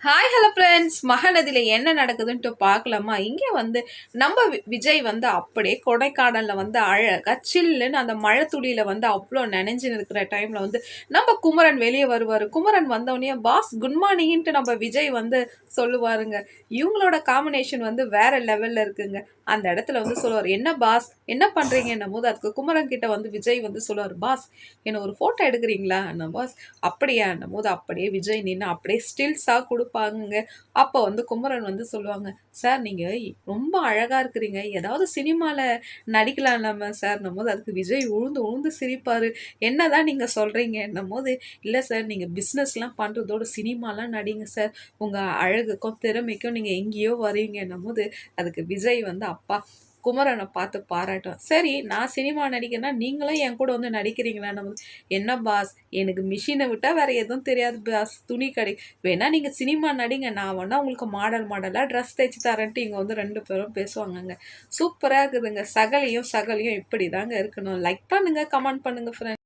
Hi hello friends, மகாநதியில் என்ன நடக்குதுன்ட்டு பார்க்கலாமா? இங்கே வந்து நம்ம விஜய் வந்து அப்படியே கொடைக்கானலில் வந்து அழகாக சில்லுன்னு அந்த மழை துளியில் வந்து அவ்வளோ நனைஞ்சு இருக்கிற டைமில் வந்து நம்ம குமரன் வெளியே வருவார். குமரன் வந்தோடனே பாஸ் குட் மார்னிங்ன்ட்டு நம்ம விஜய் வந்து சொல்லுவாருங்க. இவங்களோட காம்பினேஷன் வந்து வேற லெவலில் இருக்குங்க. அந்த இடத்துல வந்து சொல்லுவார், என்ன பாஸ் என்ன பண்ணுறீங்கன்னும் போது அதுக்கு குமரன் கிட்ட வந்து விஜய் வந்து சொல்லுவார், பாஸ் என்ன ஒரு ஃபோட்டோ எடுக்கிறீங்களா என்ன பாஸ்? அப்படியா என்னும் போது அப்படியே விஜய் நின்று அப்படியே ஸ்டில்ஸாக கொடுப்பாங்க. அப்போ வந்து குமரன் வந்து சொல்லுவாங்க, சார் நீங்கள் ரொம்ப அழகாக இருக்கிறீங்க, ஏதாவது சினிமாவில் நடிக்கலாம்லாமா சார்னும் போது அதுக்கு விஜய் உழுந்து உழுந்து சிரிப்பார். என்னதான் நீங்கள் சொல்கிறீங்க என்னும் போது, இல்லை சார் நீங்கள் பிஸ்னஸ்லாம் பண்ணுறதோட சினிமாலாம் நடிங்க சார், உங்கள் அழகுக்கும் திறமைக்கும் நீங்கள் எங்கேயோ வரீங்க என்னும் போது அதுக்கு விஜய் வந்து அப்பா குமரனை பார்த்து பாராட்டும். சரி நான் சினிமா நடிக்கிறேன்னா நீங்களும் என் கூட வந்து நடிக்கிறீங்களா? நம்ம என்ன பாஸ் எனக்கு மிஷினை விட்டால் வேற எதுவும் தெரியாது பாஸ், துணி கடை வேணா நீங்கள் சினிமா நடிங்க, நான் வேணா உங்களுக்கு மாடலாக ட்ரெஸ் தைச்சு தரேன்ட்டு இங்கே வந்து ரெண்டு பேரும் பேசுவாங்கங்க. சூப்பராக இருக்குதுங்க. சகலையும் இப்படி தாங்க இருக்கணும். லைக் பண்ணுங்க, கமெண்ட் பண்ணுங்க ஃப்ரெண்ட்.